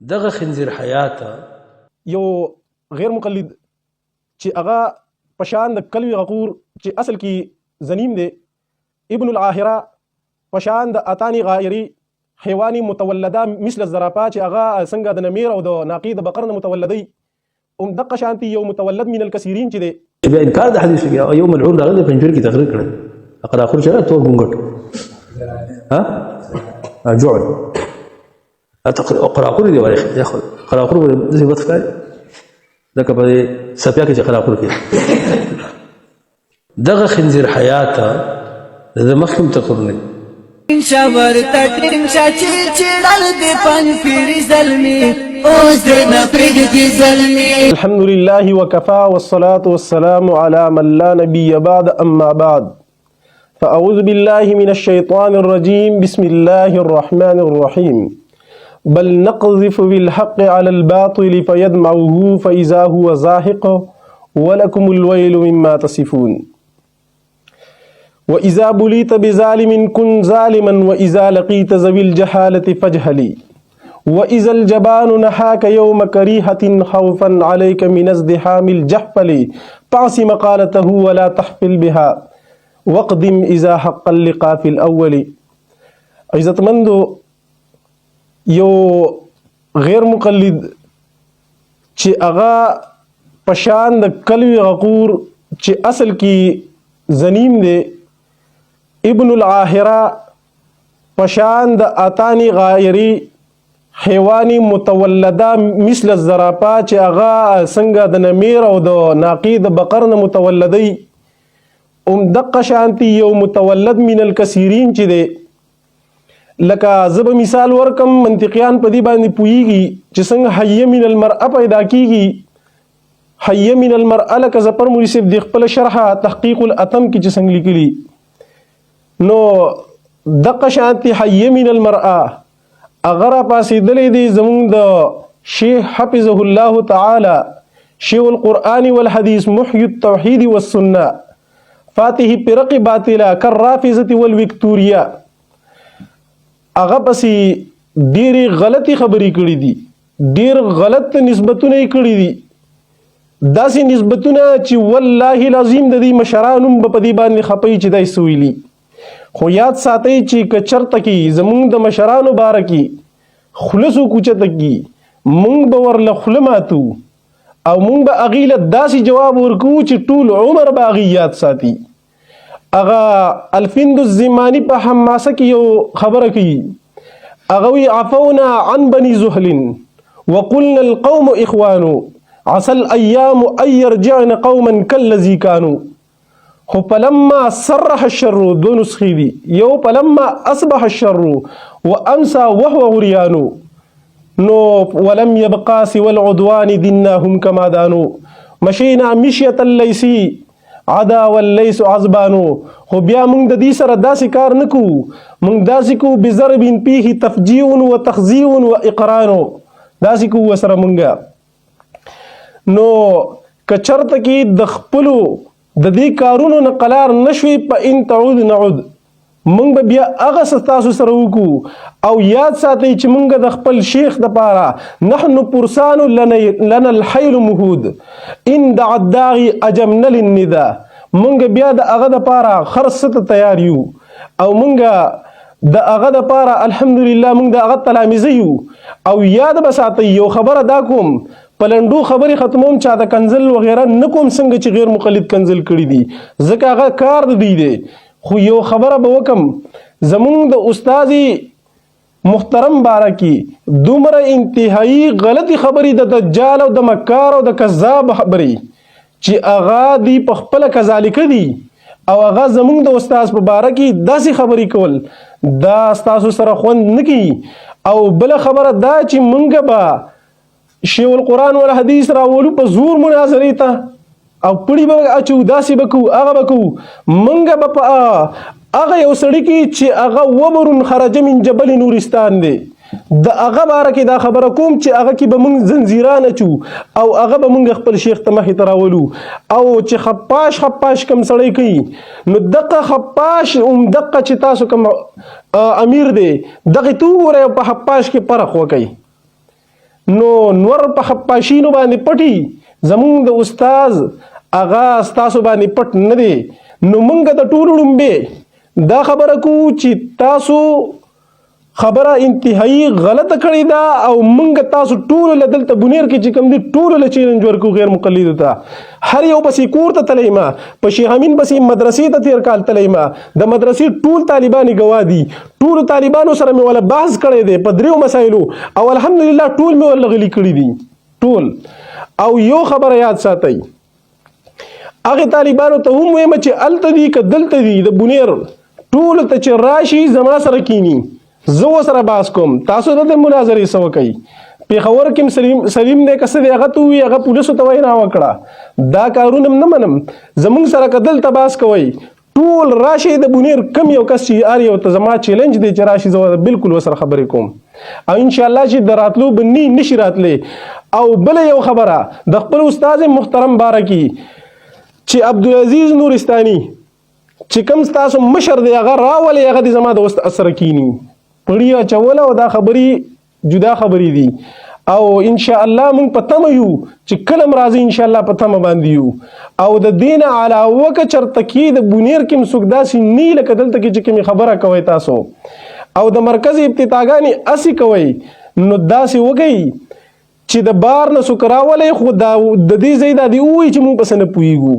دغه خنزیر حیات یو غیر مقلد چې هغه پشان د کلوی غقور چې اصل کې زنیم دی، ابن العاهره پشان د اتانی غایری حیوانی متولده مثل الزرافه چې هغه څنګه د نمیر او د ناقې د بقر نه متولدی دقه شانتي یو متولد من الکثیرین چې دی بیا انکار د حدیث کې یو ملعون راغلی پنځور کې تقریر کړ اقرا اخر شرع تو ګنګټ ها جوړ اقرا اخر دی وایي یاخذ اقرا اخر د څه وخت دا کبه سپیا کې اقرا اخر کې دغه خنزیر حیات د مخکم تقریر شاور تټین شاچل چړل دی پن پیری زلمی اوس دې نه پرېږدي زلمی. الحمد لله وكفى والصلاة والسلام على من لا نبي بعد أما بعد فأعوذ بالله من الشيطان الرجيم بسم الله الرحمن الرحيم بل نقذف بالحق على الباطل فيدمعه فإذا هو زاهق ولكم الويل مما تصفون وإذا بليت بظالم كن ظالما وإذا لقيت ذوي الجهالة فاجهلي وإذا الجبان نحاك يوم كريهة خوفا عليك من ازدحام الجحفل فاعص مقالته ولا تحفل بها واقدم إذا حق اللقاء في الأول. عزت مندو یو غیر مقلد چې هغه پشان د کلوی غقور چې اصل کې زنیم دی، ابن العاهره پشان د اتانی غایری حیوانی متولده مثل الزرافه چې هغه څنګه د نمیر او د ناقې د بقر نه متولدی دقه شانتي یو متولد من الکثیرین چې دی. لکه زب مثال ورکم منطقیان په دې باندې پوهیږي چې څنګه حی من المرأه پیدا کیږي. حی من المرأه لکه زپر مولوی صاحب د خپل شرح تحقیق الاتم کې چې څنګه لیکلي نو دقه شانتي حی من المرأه اگر پاسېدلې دي زمونږ د شیخ حفظه الله تعالی شیخ القرآن والحدیث محی التوحید والسنه فاتح فرق باطله کالرافضه والوکتوریا هغه پسې ډېرې غلطي خبرې کړې دي، ډېر غلط نسبتونه یې کړي دي، داسې نسبتونه چې والله العظیم د دې مشرانو په دې باندې خپي چې دای سویلی. خو یاد ساتئ چې که چرته کې زمونږ د مشرانو باره کې خلصو کوچته کې مونږ به ورله خوله ماتو او مونږ به هغې له داسې جواب ورکوو چې ټول عمر به هغې یاد ساتي. اغا الفند الزمانی په حماسه کې یو خبره کوي، هغه وی عفونا عن بني زهل وقلنا القوم اخوان عسى الايام ان يرجعن قوما كالذي كانوا. خو فلما صرح الشر دو نسخې دي، یو فلما اصبح الشر وامسى وهو غريان نو ولم يبقى سوى العدوان ديناهم كما دانوا مشينا مشية الليسي عدا والليس عزبانو. خو بیا موږ د دې سره داسې کار نه کوو، موږ داسې کوو بضرب فيه تفجيع وتخزيع واقران، داسې کوو سره موږ. نو که چرته کې د خپلو د دې کارونو نه قلار نشوي په ان تعود نعود موږ به بیا هغه ستاسو سره وکړو. او یاد ساتئ چې موږ د خپل شیخ دپاره نحن پرسان لنا الحیل مهود ان دع الداغي اجمنا للندا، موږ بیا د هغه دپاره خرڅ ته تیار یو او موږ د هغه دپاره الحمدلله موږ د هغه تلامذه یو. او یاد به ساتئ یو خبره دا کوم په لنډو خبرې ختموم چا د کنزل وغیره نه کوم څنګه چې غیر مقلد کنزل کړي دي ځکه هغه کار د دوی دی. خو یو خبره به وکم زمونږ د استاد محترم باره کې دومره انتهایی غلطي خبرې د دجال او د مکار او د کذاب خبرې چې هغه دی په خپله کذالکه دي او هغه زمونږ د استاد په باره کې داسې خبرې کول دا ستاسو سره خوند نه کوي. او بله خبره دا چې مونږ به شیخ القرآن والحدیث راولو په زور مناظرې ته او پړی به اچو داسې به کوو هغه به کوو. موږ به په هغه یو سړي کې چې هغه وبرون خرج من جبل نورستان دی د هغه باره کې دا خبره کوم چې هغه کې به موږ زنځیران اچو او هغه به موږ خپل شیخ ته مخې ته راولو. او چې خپاش کم سړی کوي نو دقه خپاش دقه چې تاسو کوم امیر دی دغه تو وګورئ په خپاش کې فرق وکړئ. نو نور په خپاشینو باندې پټي زمونږ د استاد اغا تاسو باندې پټ نه دی. نو مونږ د ټولو ډومبه دا خبره کو چې تاسو خبره انتهایی غلطه کړې ده او مونږ تاسو ټول له دلته بنیر کې چې کوم دي ټول له چیلنج ورکو غیر مقلد ته هر یو پسې کور ته تلیما په شیخ امین پسې مدرسې ته تیر کال تلیما د مدرسې ټول طالبان گوادي ټول طالبانو سره مې ولا بحث کړی دی په دریو مسایلو او الحمدلله ټول مې ولا غلي کړی دي ټول. او یو خبره یاد ساتئ هغه طالبانو ته هم وایم چې الته دي که دلته دي د بنیر ټول ته چې راشي زما سره کینی زه سره باس کوم تاسو د مناظرې سو کوي پیښور کې سلیم دی کس دی هغه ته وی هغه پولیسو ته وینا وکړه دا کارونه نه منم زمونږ سره کدل تباس کوي ټول راشي د بنیر کم یو کس چې ار یو ته زما چیلنج دی چې راشي زه بالکل وسره خبرې کوم او ان شاء الله چې دراتلو بنی نشی راتلې. او بل یو خبره د خپل استاد محترم بارکی چې عبدالعزیز نورستاني چې کوم تاسو مشر دی هغه راولې هغه د زما د وست اثر کینی پړی اچول او دا خبري جدا خبري دي او ان شاء الله مونږ پتم یو چې کلم راځي ان شاء الله پتم باندې یو او د دین علاوه ک چرته کې د بنیر کې مسګداسي نه لکه دلته کې چې کوم خبره کوي تاسو او د مرکزی ابتداګانی اسی کوي نو داسي وګي چې د بار نه سکراولې خو د دې زیاده دی وای چې مونږ پس نه پويګو